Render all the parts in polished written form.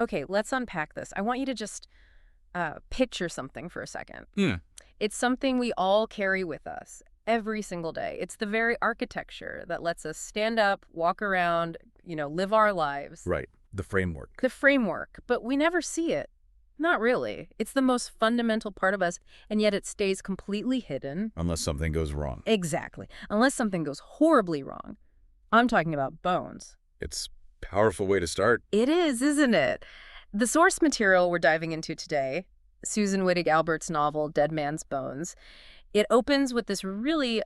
Okay, let's unpack this. I want you to just picture something for a second. Yeah. It's something we all carry with us every single day. It's the very architecture that lets us stand up, walk around, live our lives. Right. The framework. The framework, but we never see it. Not really. It's the most fundamental part of us, and yet it stays completely hidden. Unless something goes wrong. Exactly. Unless something goes horribly wrong. I'm talking about bones. It's a powerful way to start. It is, isn't it? The source material we're diving into today, Susan Wittig Albert's novel, Dead Man's Bones, it opens with this really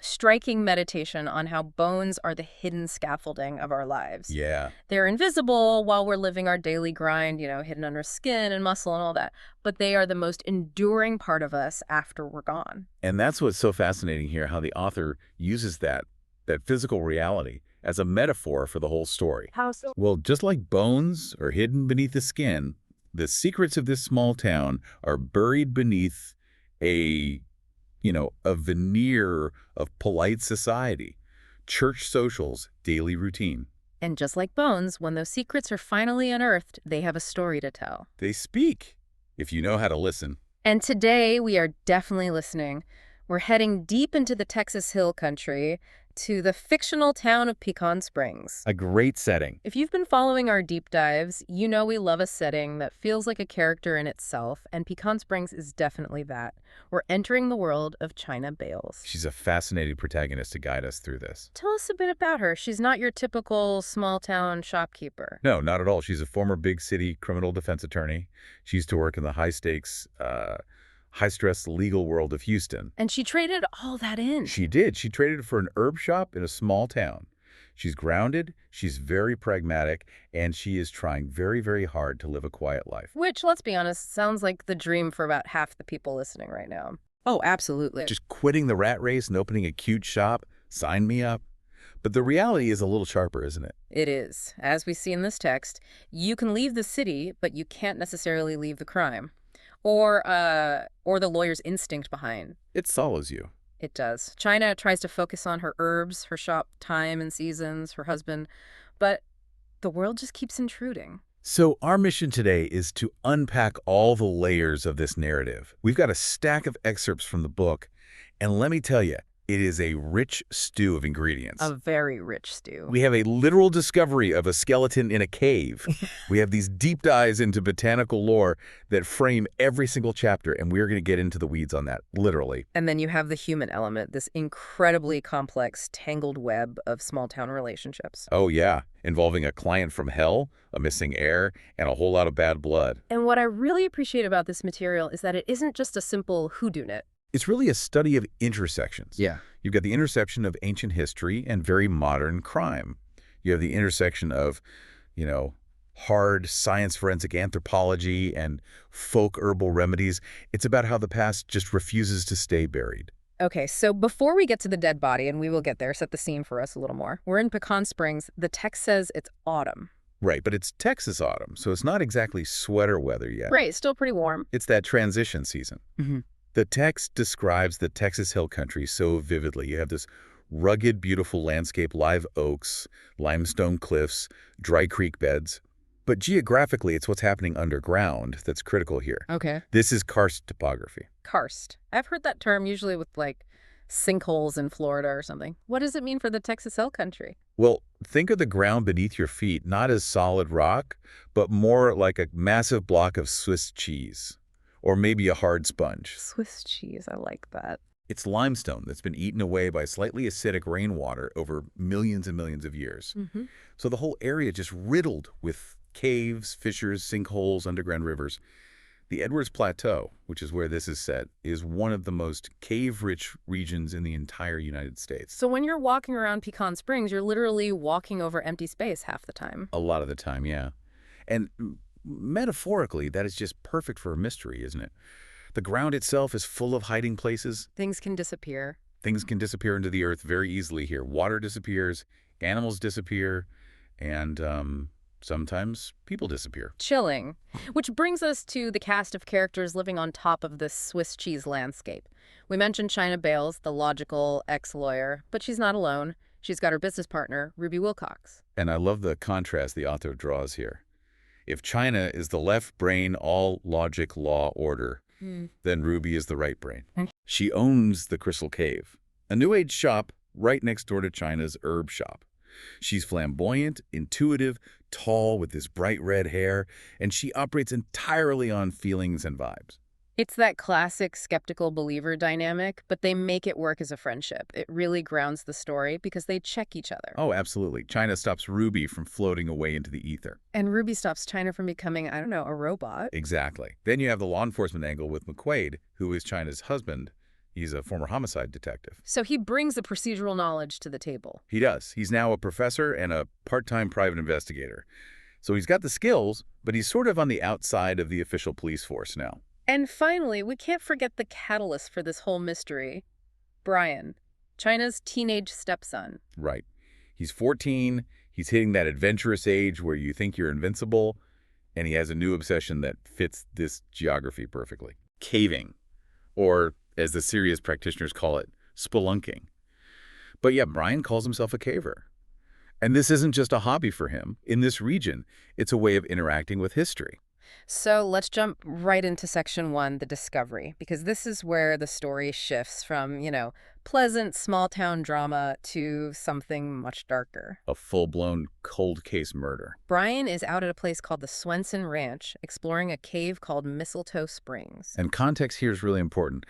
striking meditation on how bones are the hidden scaffolding of our lives. Yeah. They're invisible while we're living our daily grind, hidden under skin and muscle and all that. But they are the most enduring part of us after we're gone. And that's what's so fascinating here, how the author uses that physical reality as a metaphor for the whole story. How so? Well, just like bones are hidden beneath the skin, the secrets of this small town are buried beneath a veneer of polite society, church socials, daily routine. And just like bones, when those secrets are finally unearthed, they have a story to tell. They speak, if you know how to listen. And today we are definitely listening. We're heading deep into the Texas Hill Country to the fictional town of Pecan Springs. A great setting. If you've been following our deep dives, you know we love a setting that feels like a character in itself, and Pecan Springs is definitely that. We're entering the world of China Bayles. She's a fascinating protagonist to guide us through this. Tell us a bit about her. She's not your typical small-town shopkeeper. No, not at all. She's a former big city criminal defense attorney. She used to work in the high-stakes, high-stress legal world of Houston. And she traded all that in. She did. She traded it for an herb shop in a small town. She's grounded, she's very pragmatic, and she is trying very, very hard to live a quiet life. Which, let's be honest, sounds like the dream for about half the people listening right now. Oh, absolutely. Just quitting the rat race and opening a cute shop, sign me up. But the reality is a little sharper, isn't it? It is. As we see in this text, you can leave the city, but you can't necessarily leave the crime. Or the lawyer's instinct behind. It follows you. It does. China tries to focus on her herbs, her shop time and seasons, her husband, but the world just keeps intruding. So our mission today is to unpack all the layers of this narrative. We've got a stack of excerpts from the book, and let me tell you, it is a rich stew of ingredients. A very rich stew. We have a literal discovery of a skeleton in a cave. We have these deep dives into botanical lore that frame every single chapter, and we're going to get into the weeds on that, literally. And then you have the human element, this incredibly complex, tangled web of small-town relationships. Oh, yeah, involving a client from hell, a missing heir, and a whole lot of bad blood. And what I really appreciate about this material is that it isn't just a simple whodunit. It's really a study of intersections. Yeah. You've got the intersection of ancient history and very modern crime. You have the intersection of, hard science forensic anthropology and folk herbal remedies. It's about how the past just refuses to stay buried. Okay, so before we get to the dead body, and we will get there, set the scene for us a little more. We're in Pecan Springs. The text says it's autumn. Right, but it's Texas autumn, so it's not exactly sweater weather yet. Right, still pretty warm. It's that transition season. Mm-hmm. The text describes the Texas Hill Country so vividly. You have this rugged, beautiful landscape, live oaks, limestone cliffs, dry creek beds. But geographically, it's what's happening underground that's critical here. Okay. This is karst topography. Karst. I've heard that term usually with, sinkholes in Florida or something. What does it mean for the Texas Hill Country? Well, think of the ground beneath your feet not as solid rock, but more like a massive block of Swiss cheese. Or maybe a hard sponge. Swiss cheese, I like that. It's limestone that's been eaten away by slightly acidic rainwater over millions and millions of years. Mm-hmm. So the whole area just riddled with caves, fissures, sinkholes, underground rivers. The Edwards Plateau, which is where this is set, is one of the most cave-rich regions in the entire United States. So when you're walking around Pecan Springs, you're literally walking over empty space half the time. A lot of the time, yeah. And metaphorically, that is just perfect for a mystery, isn't it? The ground itself is full of hiding places. Things can disappear. Things can disappear into the earth very easily here. Water disappears, animals disappear, and sometimes people disappear. Chilling. Which brings us to the cast of characters living on top of this Swiss cheese landscape. We mentioned China Bayles, the logical ex-lawyer, but she's not alone. She's got her business partner, Ruby Wilcox. And I love the contrast the author draws here. If China is the left brain, all logic, law, order, Hmm. then Ruby is the right brain. Hmm. She owns the Crystal Cave, a New Age shop right next door to China's herb shop. She's flamboyant, intuitive, tall with this bright red hair, and she operates entirely on feelings and vibes. It's that classic skeptical believer dynamic, but they make it work as a friendship. It really grounds the story because they check each other. Oh, absolutely. China stops Ruby from floating away into the ether. And Ruby stops China from becoming, I don't know, a robot. Exactly. Then you have the law enforcement angle with McQuaid, who is China's husband. He's a former homicide detective. So he brings the procedural knowledge to the table. He does. He's now a professor and a part-time private investigator. So he's got the skills, but he's sort of on the outside of the official police force now. And finally, we can't forget the catalyst for this whole mystery. Brian, China's teenage stepson. Right. He's 14, he's hitting that adventurous age where you think you're invincible, and he has a new obsession that fits this geography perfectly. Caving, or as the serious practitioners call it, spelunking. But yeah, Brian calls himself a caver. And this isn't just a hobby for him. In this region, it's a way of interacting with history. So let's jump right into section 1, the discovery, because this is where the story shifts from, pleasant small-town drama to something much darker. A full-blown cold case murder. Brian is out at a place called the Swenson Ranch, exploring a cave called Mistletoe Springs. And context here is really important.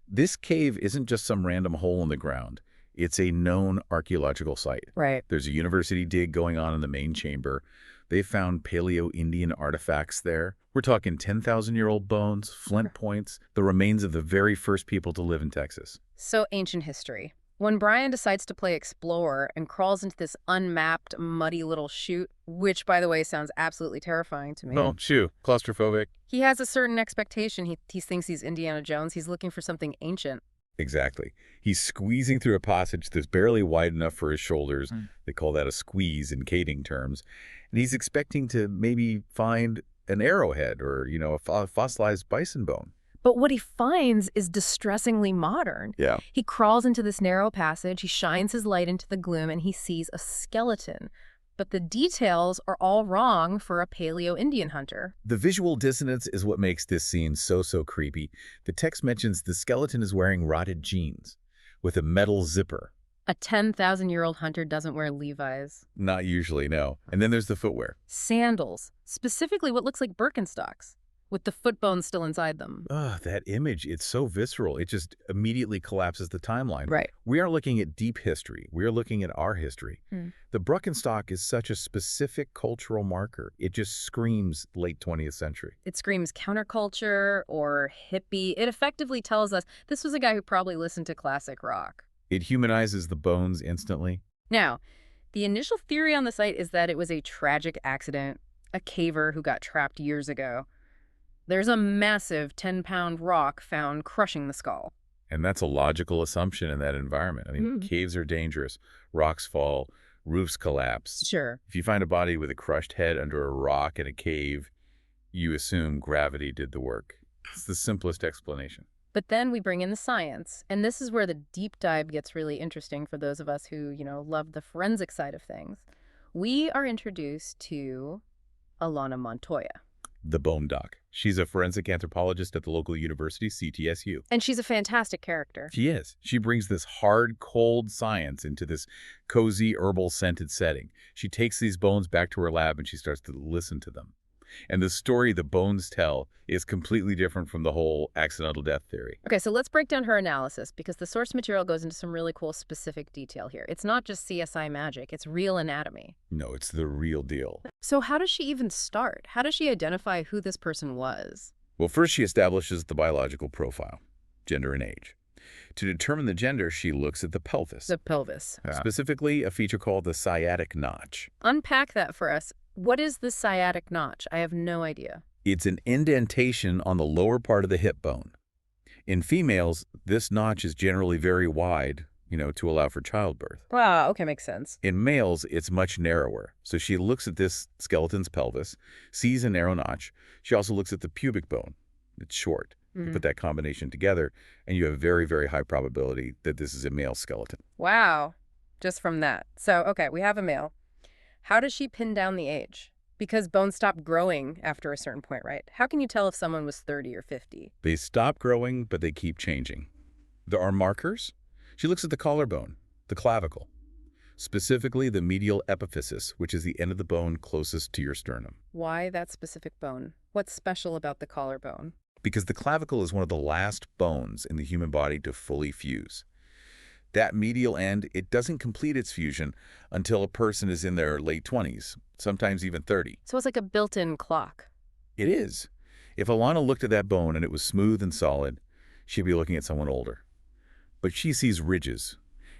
This cave isn't just some random hole in the ground. It's a known archaeological site. Right. There's a university dig going on in the main chamber. They found Paleo-Indian artifacts there. We're talking 10,000-year-old bones, flint points, the remains of the very first people to live in Texas. So ancient history. When Brian decides to play explorer and crawls into this unmapped, muddy little chute, which, by the way, sounds absolutely terrifying to me. Oh, shoo. Claustrophobic. He has a certain expectation. He thinks he's Indiana Jones. He's looking for something ancient. Exactly. He's squeezing through a passage that's barely wide enough for his shoulders. They call that a squeeze in caving terms. And he's expecting to maybe find an arrowhead or, a fossilized bison bone. But what he finds is distressingly modern. Yeah. He crawls into this narrow passage, he shines his light into the gloom, and he sees a skeleton. But the details are all wrong for a Paleo-Indian hunter. The visual dissonance is what makes this scene so creepy. The text mentions the skeleton is wearing rotted jeans with a metal zipper. A 10,000-year-old hunter doesn't wear Levi's. Not usually, no. And then there's the footwear. Sandals, specifically what looks like Birkenstocks, with the foot bones still inside them. Ugh, that image, it's so visceral. It just immediately collapses the timeline. Right. We aren't looking at deep history. We are looking at our history. The Birkenstock is such a specific cultural marker. It just screams late 20th century. It screams counterculture or hippie. It effectively tells us this was a guy who probably listened to classic rock. It humanizes the bones instantly. Now, the initial theory on the site is that it was a tragic accident, a caver who got trapped years ago. There's a massive 10-pound rock found crushing the skull. And that's a logical assumption in that environment. I mean, caves are dangerous. Rocks fall, roofs collapse. Sure. If you find a body with a crushed head under a rock in a cave, you assume gravity did the work. It's the simplest explanation. But then we bring in the science, and this is where the deep dive gets really interesting for those of us who, love the forensic side of things. We are introduced to Alana Montoya. The Bone Doc. She's a forensic anthropologist at the local university, CTSU. And she's a fantastic character. She is. She brings this hard, cold science into this cozy, herbal, scented setting. She takes these bones back to her lab and she starts to listen to them. And the story the bones tell is completely different from the whole accidental death theory. Okay, so let's break down her analysis, because the source material goes into some really cool specific detail here. It's not just CSI magic, it's real anatomy. No, it's the real deal. So how does she even start? How does she identify who this person was? Well, first she establishes the biological profile, gender and age. To determine the gender, she looks at the pelvis. The pelvis. Specifically, a feature called the sciatic notch. Unpack that for us. What is the sciatic notch? I have no idea. It's an indentation on the lower part of the hip bone. In females, this notch is generally very wide, to allow for childbirth. Wow, okay, makes sense. In males, it's much narrower. So she looks at this skeleton's pelvis, sees a narrow notch. She also looks at the pubic bone. It's short. You put that combination together, and you have very, very high probability that this is a male skeleton. Wow, just from that. So, okay, we have a male. How does she pin down the age? Because bones stop growing after a certain point, right? How can you tell if someone was 30 or 50? They stop growing, but they keep changing. There are markers. She looks at the collarbone, the clavicle, specifically the medial epiphysis, which is the end of the bone closest to your sternum. Why that specific bone? What's special about the collarbone? Because the clavicle is one of the last bones in the human body to fully fuse. That medial end, it doesn't complete its fusion until a person is in their late 20s, sometimes even 30. So it's like a built-in clock. It is. If Alana looked at that bone and it was smooth and solid, she'd be looking at someone older. But she sees ridges.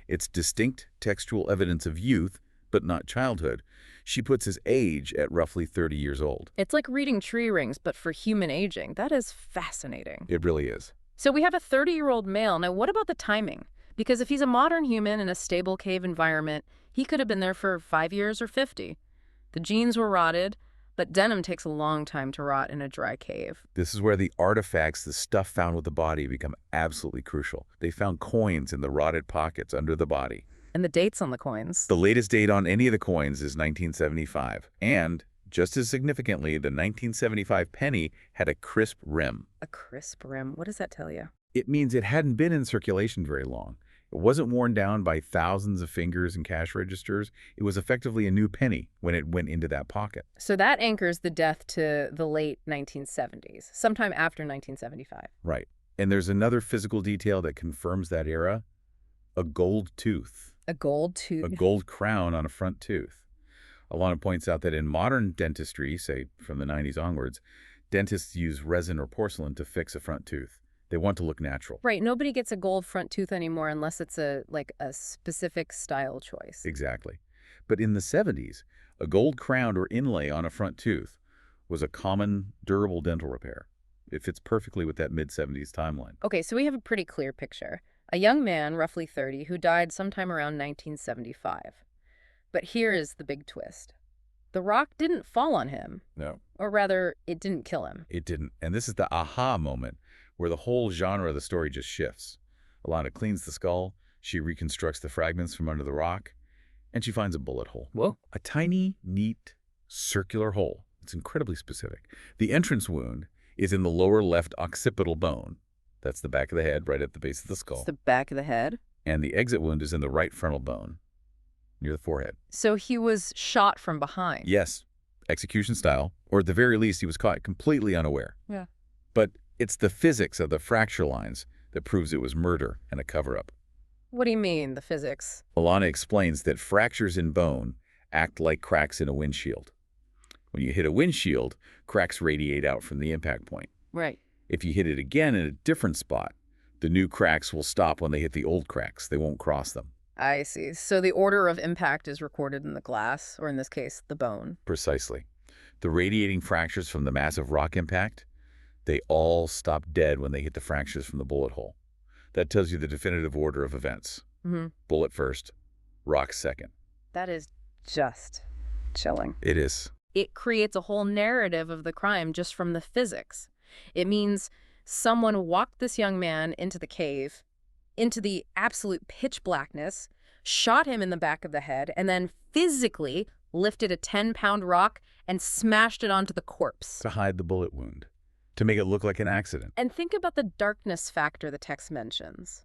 It's distinct textual evidence of youth, but not childhood. She puts his age at roughly 30 years old. It's like reading tree rings, but for human aging. That is fascinating. It really is. So we have a 30-year-old male. Now, what about the timing? Because if he's a modern human in a stable cave environment, he could have been there for 5 years or 50. The genes were rotted, but denim takes a long time to rot in a dry cave. This is where the artifacts, the stuff found with the body, become absolutely crucial. They found coins in the rotted pockets under the body. And the dates on the coins? The latest date on any of the coins is 1975. And, just as significantly, the 1975 penny had a crisp rim. A crisp rim? What does that tell you? It means it hadn't been in circulation very long. It wasn't worn down by thousands of fingers and cash registers. It was effectively a new penny when it went into that pocket. So that anchors the death to the late 1970s, sometime after 1975. Right. And there's another physical detail that confirms that era. A gold tooth. A gold tooth? A gold crown on a front tooth. Alana points out that in modern dentistry, say from the 90s onwards, dentists use resin or porcelain to fix a front tooth. They want to look natural. Right. Nobody gets a gold front tooth anymore unless it's a specific style choice. Exactly. But in the 70s, a gold crown or inlay on a front tooth was a common, durable dental repair. It fits perfectly with that mid-70s timeline. Okay, so we have a pretty clear picture. A young man, roughly 30, who died sometime around 1975. But here is the big twist. The rock didn't fall on him. No. Or rather, it didn't kill him. It didn't. And this is the aha moment where the whole genre of the story just shifts. Alana cleans the skull, she reconstructs the fragments from under the rock, and she finds a bullet hole. Whoa. A tiny, neat, circular hole. It's incredibly specific. The entrance wound is in the lower left occipital bone. That's the back of the head, right at the base of the skull. It's the back of the head? And the exit wound is in the right frontal bone, near the forehead. So he was shot from behind? Yes, execution style, or at the very least, he was caught completely unaware. Yeah. But it's the physics of the fracture lines that proves it was murder and a cover-up. What do you mean, the physics? Alana explains that fractures in bone act like cracks in a windshield. When you hit a windshield, cracks radiate out from the impact point. Right. If you hit it again in a different spot, the new cracks will stop when they hit the old cracks. They won't cross them. I see. So the order of impact is recorded in the glass, or in this case, the bone. Precisely. The radiating fractures from the massive rock impact, they all stop dead when they hit the fractures from the bullet hole. That tells you the definitive order of events. Mm-hmm. Bullet first, rock second. That is just chilling. It is. It creates a whole narrative of the crime just from the physics. It means someone walked this young man into the cave, into the absolute pitch blackness, shot him in the back of the head, and then physically lifted a 10-pound rock and smashed it onto the corpse. To hide the bullet wound. To make it look like an accident. And think about the darkness factor the text mentions.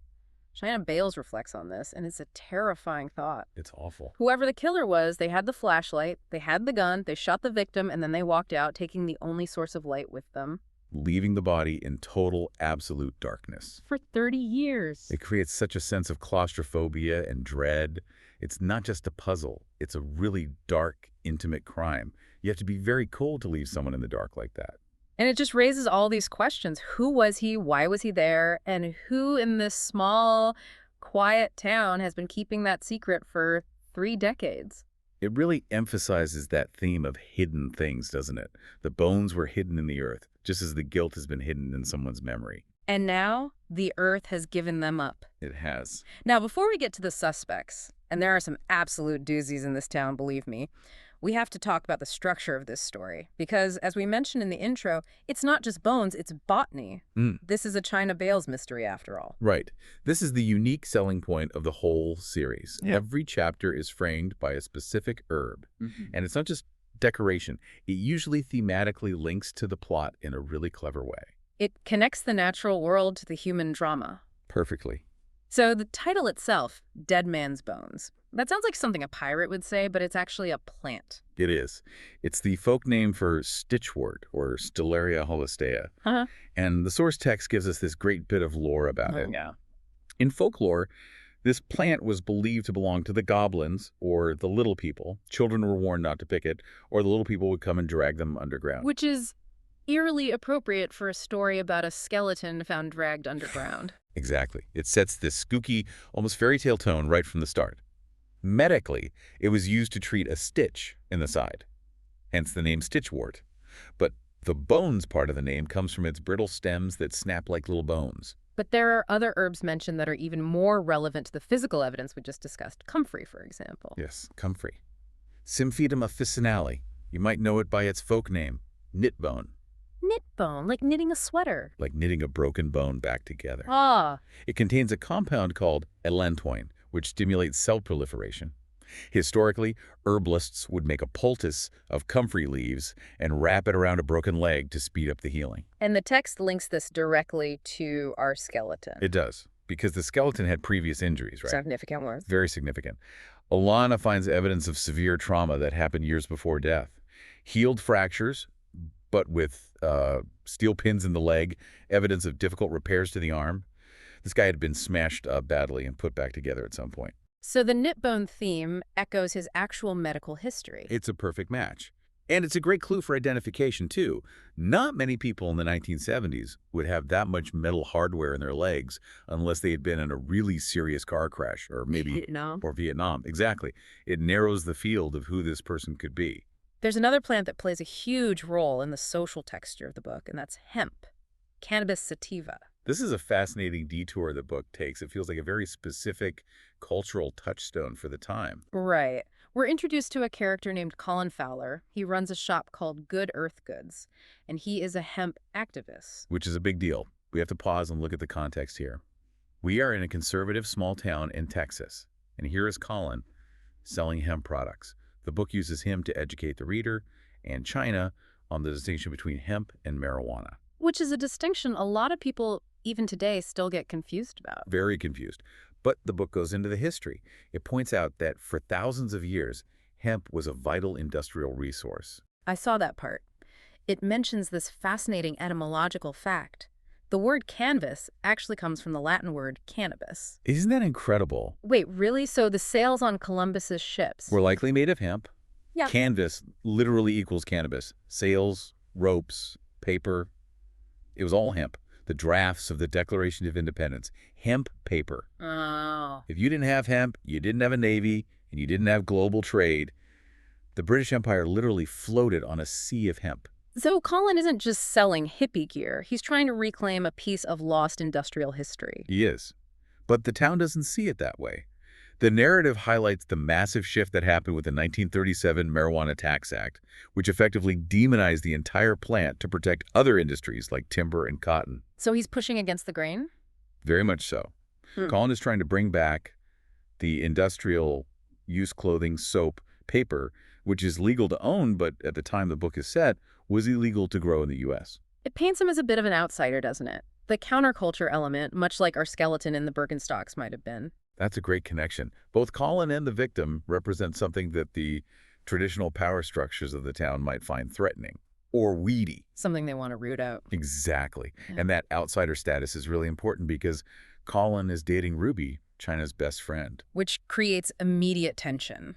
China Bayles reflects on this, and it's a terrifying thought. It's awful. Whoever the killer was, they had the flashlight, they had the gun, they shot the victim, and then they walked out, taking the only source of light with them. Leaving the body in total, absolute darkness. For 30 years. It creates such a sense of claustrophobia and dread. It's not just a puzzle. It's a really dark, intimate crime. You have to be very cold to leave someone in the dark like that. And it just raises all these questions. Who was he? Why was he there? And who in this small, quiet town has been keeping that secret for 3 decades? It really emphasizes that theme of hidden things, doesn't it? The bones were hidden in the earth, just as the guilt has been hidden in someone's memory. And now the earth has given them up. It has. Now, before we get to the suspects, and there are some absolute doozies in this town, believe me, we have to talk about the structure of this story. Because, as we mentioned in the intro, it's not just bones, it's botany. This is a China Bayles mystery, after all. Right. This is the unique selling point of the whole series. Yeah. Every chapter is framed by a specific herb. And it's not just decoration. It usually thematically links to the plot in a really clever way. It connects the natural world to the human drama. Perfectly. So the title itself, Dead Man's Bones, that sounds like something a pirate would say, but it's actually a plant. It is. It's the folk name for stitchwort, or Stellaria holistea. Huh? And the source text gives us this great bit of lore about it. Yeah. In folklore, this plant was believed to belong to the goblins, or the little people. Children were warned not to pick it, or the little people would come and drag them underground. Which is eerily appropriate for a story about a skeleton found dragged underground. Exactly. It sets this spooky, almost fairy tale tone right from the start. Medically, it was used to treat a stitch in the side, hence the name stitchwort. But the bones part of the name comes from its brittle stems that snap like little bones. But there are other herbs mentioned that are even more relevant to the physical evidence we just discussed. Comfrey, for example. Yes, comfrey. Symphytum officinale. You might know it by its folk name, knitbone. Knit bone, like knitting a sweater. Like knitting a broken bone back together. Ah. It contains a compound called elantoin, which stimulates cell proliferation. Historically, herbalists would make a poultice of comfrey leaves and wrap it around a broken leg to speed up the healing. And the text links this directly to our skeleton. It does, because the skeleton had previous injuries, right? Significant words. Very significant. Alana finds evidence of severe trauma that happened years before death. Healed fractures, but with steel pins in the leg, evidence of difficult repairs to the arm. This guy had been smashed up badly and put back together at some point. So the knit bone theme echoes his actual medical history. It's a perfect match. And it's a great clue for identification, too. Not many people in the 1970s would have that much metal hardware in their legs unless they had been in a really serious car crash, or maybe Vietnam. Exactly. It narrows the field of who this person could be. There's another plant that plays a huge role in the social texture of the book, and that's hemp, Cannabis sativa. This is a fascinating detour the book takes. It feels like a very specific cultural touchstone for the time. Right. We're introduced to a character named Colin Fowler. He runs a shop called Good Earth Goods, and he is a hemp activist. Which is a big deal. We have to pause and look at the context here. We are in a conservative small town in Texas, and here is Colin selling hemp products. The book uses him to educate the reader and China on the distinction between hemp and marijuana. Which is a distinction a lot of people, even today, still get confused about. Very confused. But the book goes into the history. It points out that for thousands of years, hemp was a vital industrial resource. I saw that part. It mentions this fascinating etymological fact. The word canvas actually comes from the Latin word cannabis. Isn't that incredible? Wait, really? So the sails on Columbus's ships Were likely made of hemp. Yeah. Canvas literally equals cannabis. Sails, ropes, paper. It was all hemp. The drafts of the Declaration of Independence. Hemp paper. Oh. If you didn't have hemp, you didn't have a navy, and you didn't have global trade. The British Empire literally floated on a sea of hemp. So Colin isn't just selling hippie gear. He's trying to reclaim a piece of lost industrial history. He is. But the town doesn't see it that way. The narrative highlights the massive shift that happened with the 1937 Marijuana Tax Act, which effectively demonized the entire plant to protect other industries like timber and cotton. So he's pushing against the grain? Very much so. Colin is trying to bring back the industrial use clothing, soap, paper, which is legal to own, but at the time the book is set, was illegal to grow in the U.S. It paints him as a bit of an outsider, doesn't it? The counterculture element, much like our skeleton in the Birkenstocks might have been. That's a great connection. Both Colin and the victim represent something that the traditional power structures of the town might find threatening or weedy. Something they want to root out. Exactly. Yeah. And that outsider status is really important because Colin is dating Ruby, China's best friend. Which creates immediate tension.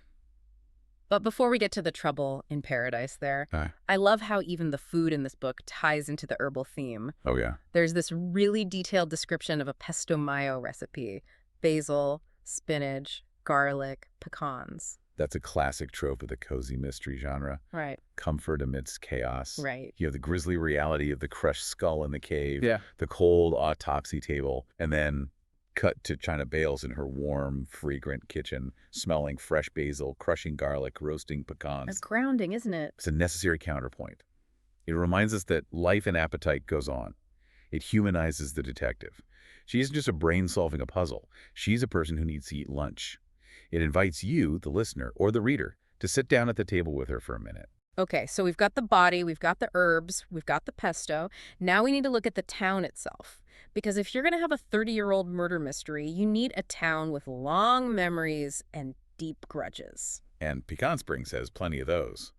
But before we get to the trouble in paradise there, I love how even the food in this book ties into the herbal theme. Oh, yeah. There's this really detailed description of a pesto mayo recipe. Basil, spinach, garlic, pecans. That's a classic trope of the cozy mystery genre. Right. Comfort amidst chaos. Right. You have the grisly reality of the crushed skull in the cave, Yeah. the cold autopsy table, and then cut to China Bayles in her warm, fragrant kitchen, smelling fresh basil, crushing garlic, roasting pecans. It's grounding, isn't it? It's a necessary counterpoint. It reminds us that life and appetite goes on. It humanizes the detective. She isn't just a brain solving a puzzle. She's a person who needs to eat lunch. It invites you, the listener, or the reader, to sit down at the table with her for a minute. Okay, so we've got the body, we've got the herbs, we've got the pesto. Now we need to look at the town itself. Because if you're going to have a 30-year-old murder mystery, you need a town with long memories and deep grudges. And Pecan Springs has plenty of those.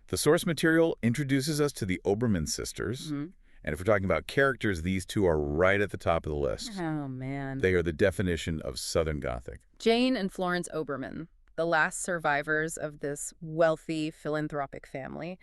The source material introduces us to the Obermann sisters. Hmm. And if we're talking about characters, these two are right at the top of the list. Oh, man. They are the definition of Southern Gothic. Jane and Florence Obermann, the last survivors of this wealthy, philanthropic family.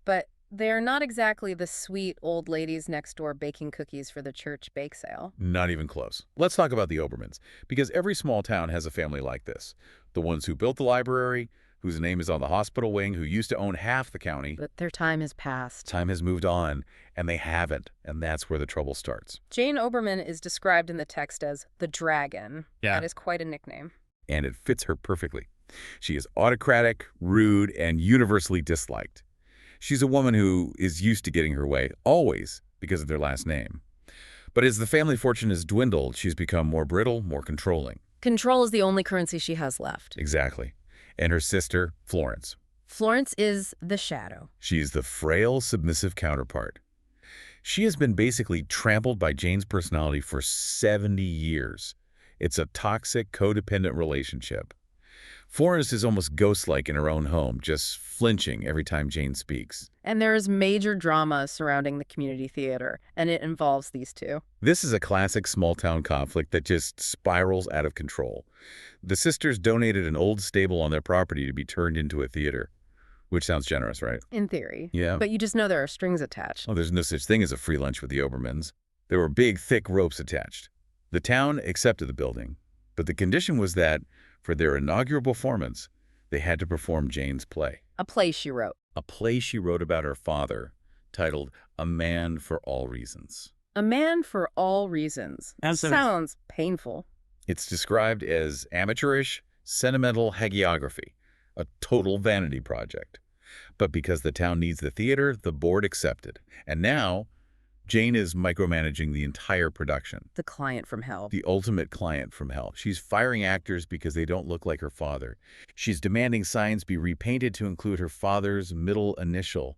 But they're not exactly the sweet old ladies next door baking cookies for the church bake sale. Not even close. Let's talk about the Obermanns, because every small town has a family like this. The ones who built the library, whose name is on the hospital wing, who used to own half the county. But their time has passed. Time has moved on, and they haven't, and that's where the trouble starts. Jane Obermann is described in the text as the dragon. Yeah. That is quite a nickname. And it fits her perfectly. She is autocratic, rude, and universally disliked. She's a woman who is used to getting her way, always because of their last name. But as the family fortune has dwindled, she's become more brittle, more controlling. Control is the only currency she has left. Exactly. And her sister, Florence. Florence is the shadow. She's the frail, submissive counterpart. She has been basically trampled by Jane's personality for 70 years. It's a toxic, codependent relationship. Florence is almost ghost-like in her own home, just flinching every time Jane speaks. And there is major drama surrounding the community theater, and it involves these two. This is a classic small-town conflict that just spirals out of control. The sisters donated an old stable on their property to be turned into a theater, which sounds generous, right? In theory. Yeah. But you just know there are strings attached. Oh, there's no such thing as a free lunch with the Obermanns. There were big, thick ropes attached. The town accepted the building, but the condition was that, for their inaugural performance, they had to perform Jane's play. A play she wrote. A play she wrote about her father, titled A Man for All Reasons. A Man for All Reasons. Sounds painful. It's described as amateurish, sentimental hagiography, a total vanity project. But because the town needs the theater, the board accepted. And now, Jane is micromanaging the entire production. The client from hell. The ultimate client from hell. She's firing actors because they don't look like her father. She's demanding signs be repainted to include her father's middle initial.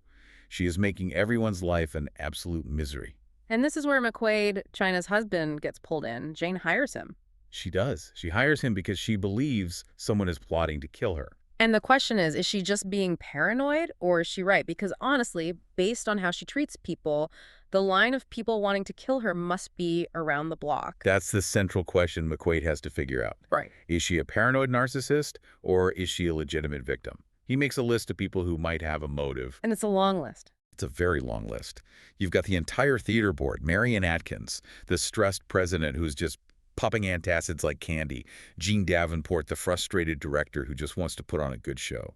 She is making everyone's life an absolute misery. And this is where McQuaid, China's husband, gets pulled in. Jane hires him. She does. She hires him because she believes someone is plotting to kill her. And the question is she just being paranoid, or is she right? Because honestly, based on how she treats people, the line of people wanting to kill her must be around the block. That's the central question McQuaid has to figure out. Right. Is she a paranoid narcissist, or is she a legitimate victim? He makes a list of people who might have a motive. And it's a long list. It's a very long list. You've got the entire theater board, Marion Atkins, the stressed president who's just popping antacids like candy, Gene Davenport, the frustrated director who just wants to put on a good show.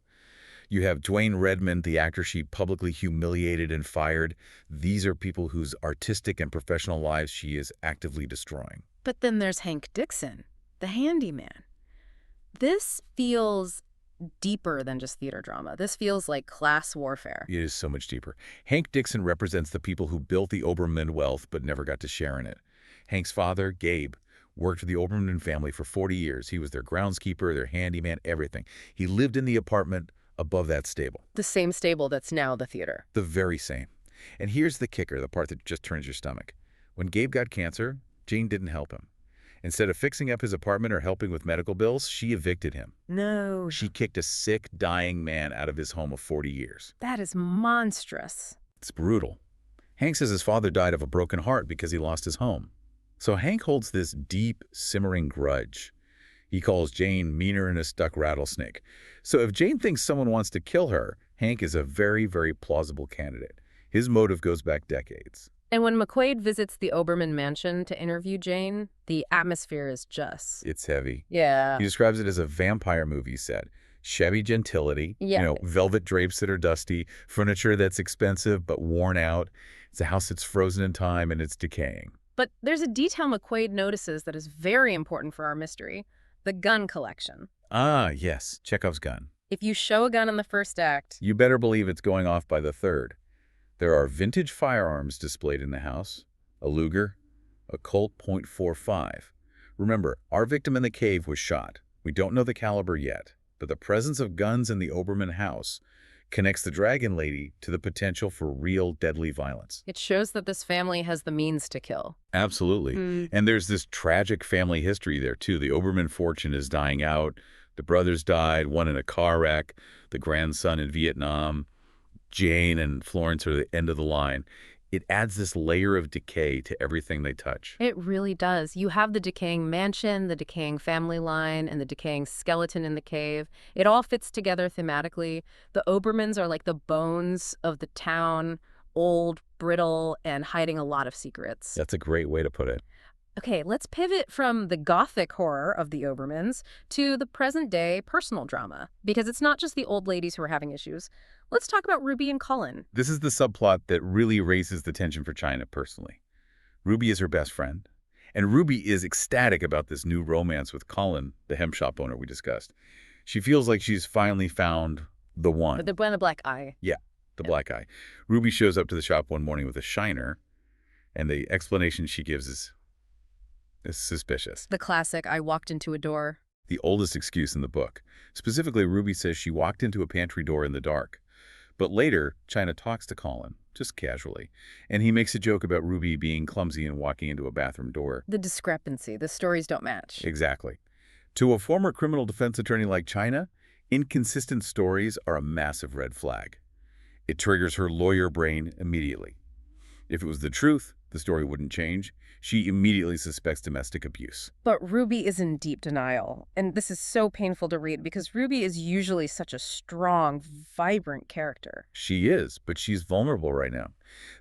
You have Dwayne Redmond, the actor she publicly humiliated and fired. These are people whose artistic and professional lives she is actively destroying. But then there's Hank Dixon, the handyman. This feels deeper than just theater drama. This feels like class warfare. It is so much deeper. Hank Dixon represents the people who built the Obermann wealth but never got to share in it. Hank's father, Gabe, worked for the Obermann family for 40 years. He was their groundskeeper, their handyman, everything. He lived in the apartment above that stable. The same stable that's now the theater. The very same. And here's the kicker, the part that just turns your stomach. When Gabe got cancer, Jane didn't help him. Instead of fixing up his apartment or helping with medical bills, she evicted him. No. She kicked a sick, dying man out of his home of 40 years. That is monstrous. It's brutal. Hank says his father died of a broken heart because he lost his home. So Hank holds this deep, simmering grudge. He calls Jane meaner than a stuck rattlesnake. So if Jane thinks someone wants to kill her, Hank is a very, very plausible candidate. His motive goes back decades. And when McQuaid visits the Obermann mansion to interview Jane, the atmosphere is just... It's heavy. Yeah. He describes it as a vampire movie set. Shabby gentility, Yeah. Velvet drapes that are dusty, furniture that's expensive but worn out. It's a house that's frozen in time and it's decaying. But there's a detail McQuaid notices that is very important for our mystery. The gun collection. Ah, yes, Chekhov's gun. If you show a gun in the first act... You better believe it's going off by the third. There are vintage firearms displayed in the house, a Luger, a Colt .45. Remember, our victim in the cave was shot. We don't know the caliber yet, but the presence of guns in the Obermann house connects the Dragon Lady to the potential for real deadly violence. It shows that this family has the means to kill. Absolutely. And there's this tragic family history there, too. The Obermann fortune is dying out. The brothers died, one in a car wreck, the grandson in Vietnam. Jane and Florence are the end of the line. It adds this layer of decay to everything they touch. It really does. You have the decaying mansion, the decaying family line, and the decaying skeleton in the cave. It all fits together thematically. The Obermanns are like the bones of the town, old, brittle, and hiding a lot of secrets. That's a great way to put it. Okay, let's pivot from the gothic horror of the Obermanns to the present-day personal drama, because it's not just the old ladies who are having issues. Let's talk about Ruby and Cullen. This is the subplot that really raises the tension for China personally. Ruby is her best friend, and Ruby is ecstatic about this new romance with Cullen, the hem shop owner we discussed. She feels like she's finally found the one. The one in the black eye. Yeah, the black eye. Ruby shows up to the shop one morning with a shiner, and the explanation she gives is suspicious. The classic, I walked into a door. The oldest excuse in the book. Specifically, Ruby says she walked into a pantry door in the dark. But later, China talks to Cullen, just casually, and he makes a joke about Ruby being clumsy and walking into a bathroom door. The discrepancy. The stories don't match. Exactly. To a former criminal defense attorney like China, inconsistent stories are a massive red flag. It triggers her lawyer brain immediately. If it was the truth, the story wouldn't change. She immediately suspects domestic abuse. But Ruby is in deep denial. And this is so painful to read because Ruby is usually such a strong, vibrant character. She is, but she's vulnerable right now.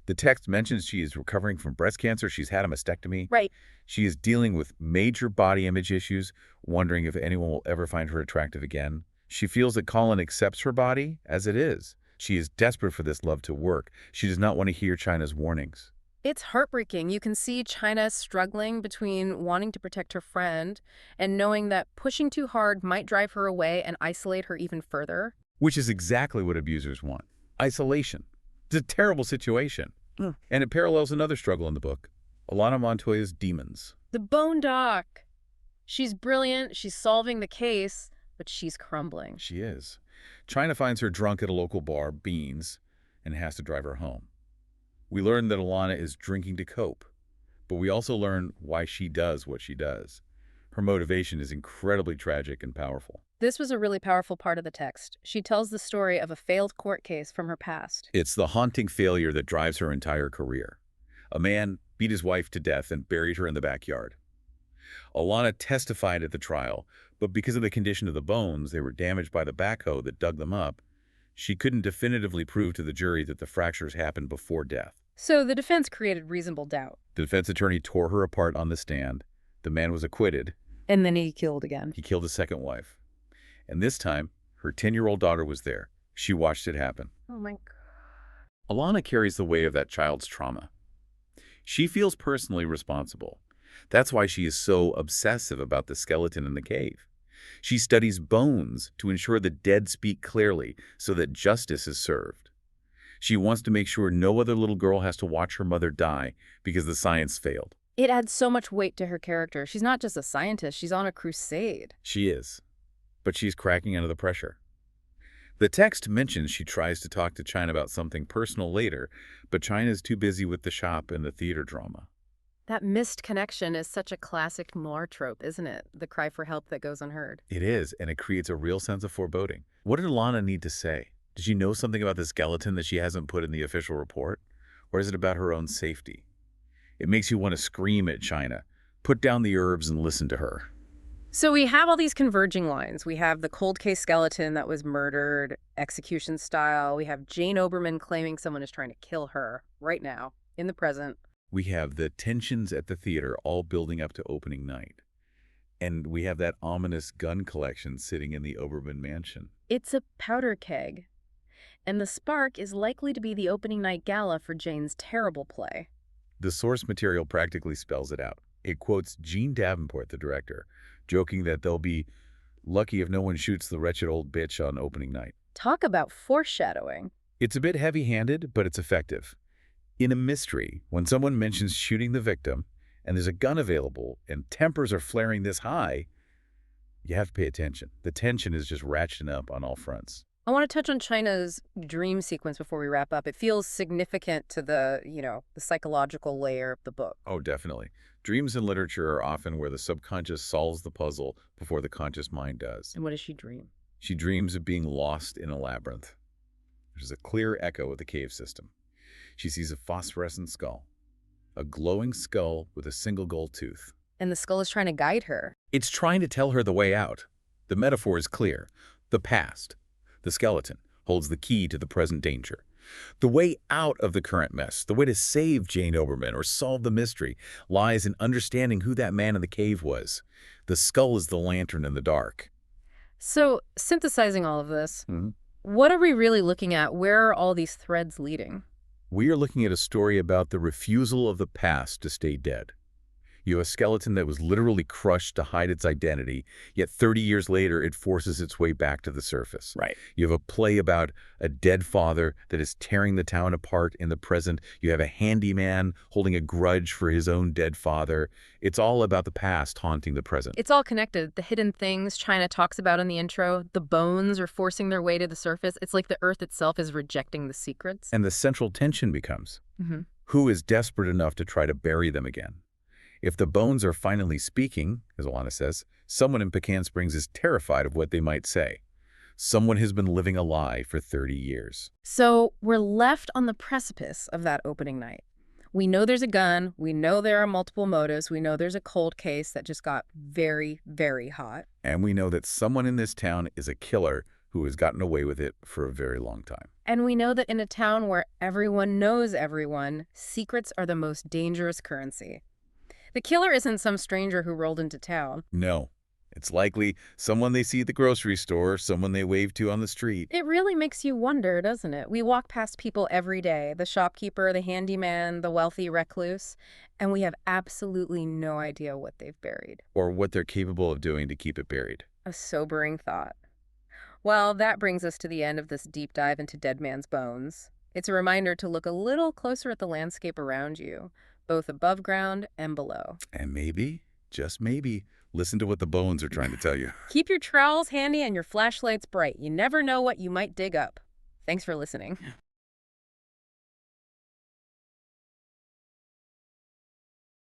The text mentions she is recovering from breast cancer. She's had a mastectomy. Right. She is dealing with major body image issues, wondering if anyone will ever find her attractive again. She feels that Cullen accepts her body as it is. She is desperate for this love to work. She does not want to hear China's warnings. It's heartbreaking. You can see China struggling between wanting to protect her friend and knowing that pushing too hard might drive her away and isolate her even further. Which is exactly what abusers want. Isolation. It's a terrible situation. And it parallels another struggle in the book, Alana Montoya's demons. The bone doc. She's brilliant. She's solving the case, but she's crumbling. She is. China finds her drunk at a local bar, Beans, and has to drive her home. We learn that Alana is drinking to cope, but we also learn why she does what she does. Her motivation is incredibly tragic and powerful. This was a really powerful part of the text. She tells the story of a failed court case from her past. It's the haunting failure that drives her entire career. A man beat his wife to death and buried her in the backyard. Alana testified at the trial, but because of the condition of the bones, they were damaged by the backhoe that dug them up. She couldn't definitively prove to the jury that the fractures happened before death. So the defense created reasonable doubt. The defense attorney tore her apart on the stand. The man was acquitted. And then he killed again. He killed his second wife. And this time, her 10-year-old daughter was there. She watched it happen. Oh my God. Alana carries the weight of that child's trauma. She feels personally responsible. That's why she is so obsessive about the skeleton in the cave. She studies bones to ensure the dead speak clearly so that justice is served. She wants to make sure no other little girl has to watch her mother die because the science failed. It adds so much weight to her character. She's not just a scientist, she's on a crusade. She is, but she's cracking under the pressure. The text mentions she tries to talk to China about something personal later, but China's too busy with the shop and the theater drama. That missed connection is such a classic noir trope, isn't it? The cry for help that goes unheard. It is, and it creates a real sense of foreboding. What did Alana need to say? Did she know something about the skeleton that she hasn't put in the official report? Or is it about her own safety? It makes you want to scream at China. Put down the herbs and listen to her. So we have all these converging lines. We have the cold case skeleton that was murdered, execution style. We have Jane Obermann claiming someone is trying to kill her right now, in the present. We have the tensions at the theater all building up to opening night. And we have that ominous gun collection sitting in the Obermann mansion. It's a powder keg. And the spark is likely to be the opening night gala for Jane's terrible play. The source material practically spells it out. It quotes Jean Davenport, the director, joking that they'll be lucky if no one shoots the wretched old bitch on opening night. Talk about foreshadowing. It's a bit heavy-handed, but it's effective. In a mystery, when someone mentions shooting the victim and there's a gun available and tempers are flaring this high, you have to pay attention. The tension is just ratcheting up on all fronts. I want to touch on China's dream sequence before we wrap up. It feels significant to the psychological layer of the book. Oh, definitely. Dreams in literature are often where the subconscious solves the puzzle before the conscious mind does. And what does she dream? She dreams of being lost in a labyrinth. There's a clear echo of the cave system. She sees a phosphorescent skull, a glowing skull with a single gold tooth. And the skull is trying to guide her. It's trying to tell her the way out. The metaphor is clear. The past, the skeleton, holds the key to the present danger. The way out of the current mess, the way to save Jane Obermann or solve the mystery, lies in understanding who that man in the cave was. The skull is the lantern in the dark. So, synthesizing all of this, Mhm. what are we really looking at? Where are all these threads leading? We are looking at a story about the refusal of the past to stay dead. You have a skeleton that was literally crushed to hide its identity, yet 30 years later it forces its way back to the surface. Right. You have a play about a dead father that is tearing the town apart in the present. You have a handyman holding a grudge for his own dead father. It's all about the past haunting the present. It's all connected. The hidden things China talks about in the intro, the bones are forcing their way to the surface. It's like the earth itself is rejecting the secrets. And the central tension becomes, Mm-hmm. who is desperate enough to try to bury them again? If the bones are finally speaking, as Alana says, someone in Pecan Springs is terrified of what they might say. Someone has been living a lie for 30 years. So we're left on the precipice of that opening night. We know there's a gun. We know there are multiple motives. We know there's a cold case that just got very, very hot. And we know that someone in this town is a killer who has gotten away with it for a very long time. And we know that in a town where everyone knows everyone, secrets are the most dangerous currency. The killer isn't some stranger who rolled into town. No, it's likely someone they see at the grocery store, someone they wave to on the street. It really makes you wonder, doesn't it? We walk past people every day, the shopkeeper, the handyman, the wealthy recluse, and we have absolutely no idea what they've buried. Or what they're capable of doing to keep it buried. A sobering thought. Well, that brings us to the end of this deep dive into Dead Man's Bones. It's a reminder to look a little closer at the landscape around you, both above ground and below. And maybe, just maybe, listen to what the bones are trying to tell you. Keep your trowels handy and your flashlights bright. You never know what you might dig up. Thanks for listening.